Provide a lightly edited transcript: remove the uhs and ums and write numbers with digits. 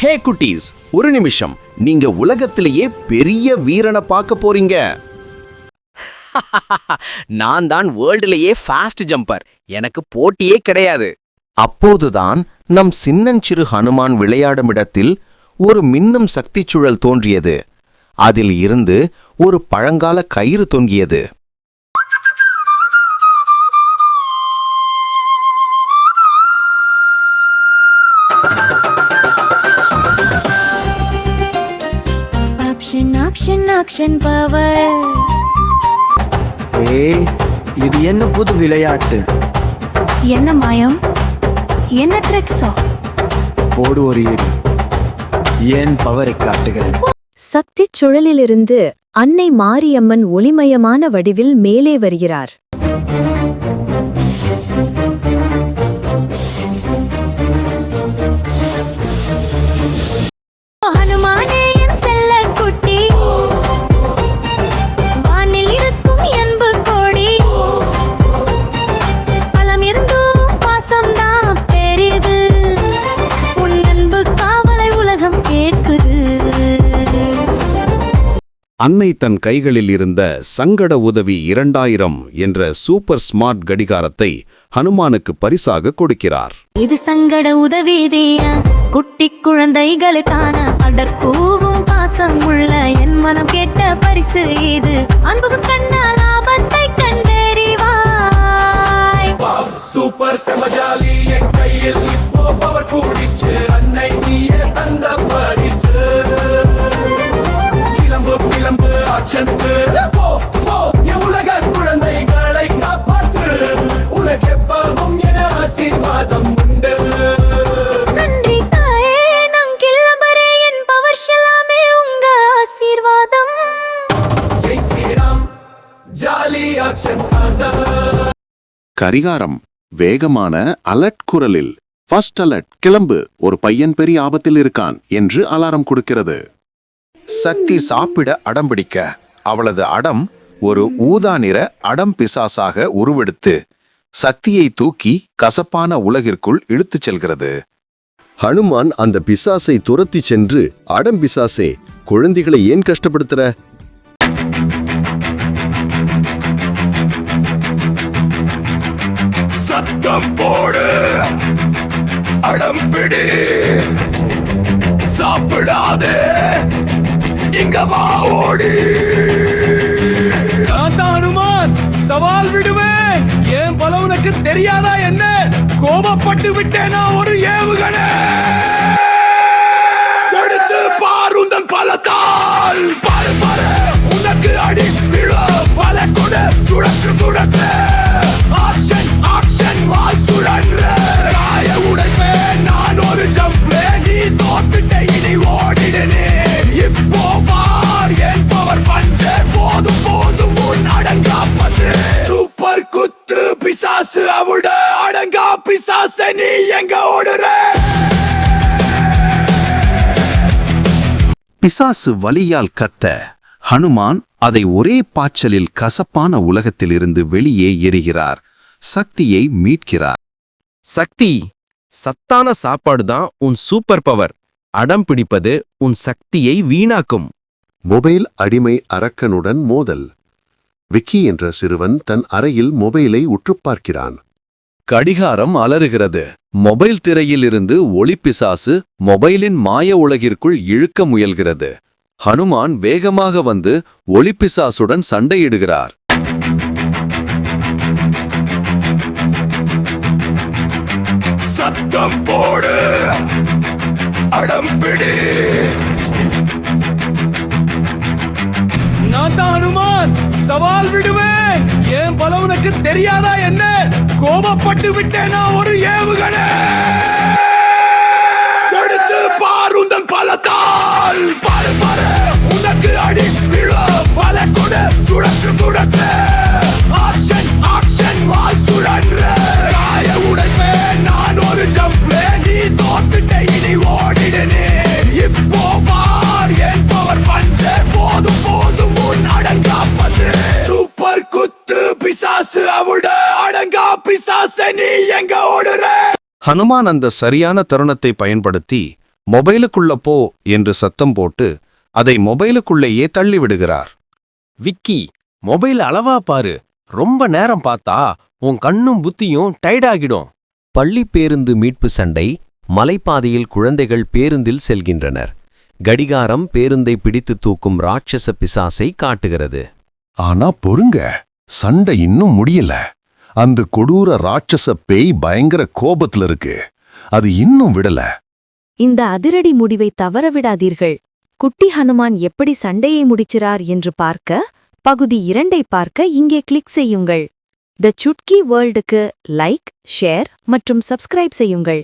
ஹே குட்டீஸ், ஒரு நிமிஷம். நீங்க உலகத்திலேயே பெரிய வீரனை பார்க்க போறீங்க. நான் தான் வேர்ல்டுலயே ஃபாஸ்ட் ஜம்பர். எனக்கு போட்டியே கிடையாது. அப்போதுதான் நம் சின்னஞ்சிறு ஹனுமான் விளையாடும் இடத்தில் ஒரு மின்னும் சக்தி சுழல் தோன்றியது. அதில் இருந்து ஒரு பழங்கால கயிறு தொங்கியது. இது என்ன புது விளையாட்டு? என்ன மாயம்? என்ன ட்ரிக்ஸா? போடு ஒரு ஏடு. ஏன் பவரை காட்டுகிறேன். சக்தி சுழலிலிருந்து அன்னை மாரியம்மன் ஒளிமயமான வடிவில் மேலே வருகிறார். அன்னை தன் கைகளில் இருந்த சங்கட உதவி 2000 என்ற சூப்பர் ஸ்மார்ட் கடிகாரத்தை ஹனுமானுக்கு பரிசாக கொடுக்கிறார். இது சங்கட உதவிதியா குட்டி குழந்தைகளுக்கான அடற்பூவும் பாசம் உள்ள என் மனம் கேட்ட பரிசு இது. அன்பு கண்ணா லாபத்தை கண்டறிவாய். சூப்பர் செமஜாலி என் கையில் இப்போ பவர் கூடிச்சு. அன்னை நீயே தந்த பரிசு. கிளம்பு ஆச்சந்து போ போ உலக குழந்தைகளை காப்பாற்று. உலகெப்பவும் என ஆசீர்வாதம் உண்டு. நன்றி தாயே, நான் கிளம்புறே. என் பவர் ஷலாமே உங்க ஆசீர்வாதம். Jai Shriram jolly actions. கரிகாரம் வேகமான அலர்ட் குரலில் ஃபர்ஸ்ட் அலர்ட், கிளம்பு, ஒரு பையன் பெரிய ஆபத்தில் இருக்கான் என்று அலாரம் கொடுக்கிறது. சக்தி சாப்பிட அடம்பிடிக்க அவளது அடம் ஒரு ஊதா நிற அடம் பிசாசாக உருவெடுத்து சக்தியை தூக்கி கசப்பான உலகிற்குள் இழுத்துச் செல்கிறது. ஹனுமான் அந்த பிசாசை துரத்தி சென்று, அடம் பிசாசே, குழந்தைகளை ஏன் கஷ்டப்படுத்துற? சத்தம் போடு, அடம்பிடி, சாப்பிடாதே, இங்க வா ஓடி. ஹனுமான் சவால் விடுவேன். ஏன் பல உனக்கு தெரியாதா என்ன? கோபப்பட்டு விட்டேனா ஒரு ஏவுகணை? எடுத்து பாருந்தன் பலத்தால் பாரு பாரு உனக்கு அடி விழ பல கொடு. சுழற்று சுழற்று ஆக்ஷன் ஆக்ஷன் வாய் சுழன்று காய உடைப்பேன் நான் ஒரு ஜம்ப்லே. நீ தோத்துட்ட இனி ஓடிடுனே. இப்போ பார் என் பவர் பஞ்சு. போதும் போதும் உன் அடங்கா பசு. சூப்பர் குத்து பிசாசு அவட அடங்கா பிசாசு. நீ எங்க ஓடுற? பிசாசு வலியால் கத்த ஹனுமான் அதை ஒரே பாய்ச்சலில் கசப்பான உலகத்திலிருந்து வெளியே எறிகிறார். சக்தியை மீட்கிறார். சக்தி, சத்தான சாப்பாடுதான் உன் சூப்பர் பவர். அடம் பிடிப்பது உன் சக்தியை வீணாக்கும். மொபைல் அடிமை அரக்கனுடன் மோதல். விக்கி என்ற சிறுவன் தன் அறையில் மொபைலை உற்று பார்க்கிறான். கடிகாரம் அலறுகிறது. மொபைல் திரையிலிருந்து ஒளிப்பிசாசு மொபைலின் மாய உலகிற்குள் இழுக்க முயல்கிறது. ஹனுமான் வேகமாக வந்து ஒளிப்பிசாசுடன் சண்டையிடுகிறார். சத்தம் போடு, அடம்பிடி. நான் தான் ஹனுமான் சவால் விடுவேன். ஏன் பல உனக்கு தெரியாதா என்ன? கோபப்பட்டு விட்டேனா ஒரு ஏவுகணை? எடுத்து பாருந்தன் பலத்தால் பாரு பாரு உனக்கு அடி விழ பல கொடு. சுழற்று சுழற்று ஆக்ஷன் ஆக்ஷன் வாய் சுழன்று காய உடைப்பேன் நான் ஒரு ஜம்ப்லே. நீ தோத்துட்ட இனி ஓடிடுனே. இப்போ பார் என் பவர் பஞ்சு. போதும் போதும் உன் அடங்கா பசு. சூப்பர் குத்து பிசாசு அவட அடங்கா பிசாசு. நீ எங்க ஓடுற? ஹனுமான் அந்த சரியான தருணத்தை பயன்படுத்தி மொபைலுக்குள்ள போ என்று சத்தம் போட்டு அதை மொபைலுக்குள்ளேயே தள்ளிவிடுகிறார். விக்கி, மொபைல் அளவா பாரு. ரொம்ப நேரம் பார்த்தா உன் கண்ணும் புத்தியும் டைடாகிடும். பள்ளி பேருந்து மீட்பு சண்டை. மலைப்பாதையில் குழந்தைகள் பேருந்தில் செல்கின்றனர். கடிகாரம் பேருந்தை பிடித்து தூக்கும் ராட்சச பிசாசை காட்டுகிறது. ஆனா பொறுங்க, சண்டை இன்னும் முடியல. அந்த கொடூர ராட்சச பேய் பயங்கர கோபத்துல இருக்கு. அது இன்னும் விடல. இந்த அதிரடி முடிவை தவறவிடாதீர்கள். குட்டி ஹனுமான் எப்படி சண்டையை முடிச்சிறார் என்று பார்க்க பகுதி 2ஐ பார்க்க இங்கே கிளிக் செய்யுங்கள். த சுட்கி வேர்ல்டுக்கு லைக், ஷேர் மற்றும் சப்ஸ்கிரைப் செய்யுங்கள்.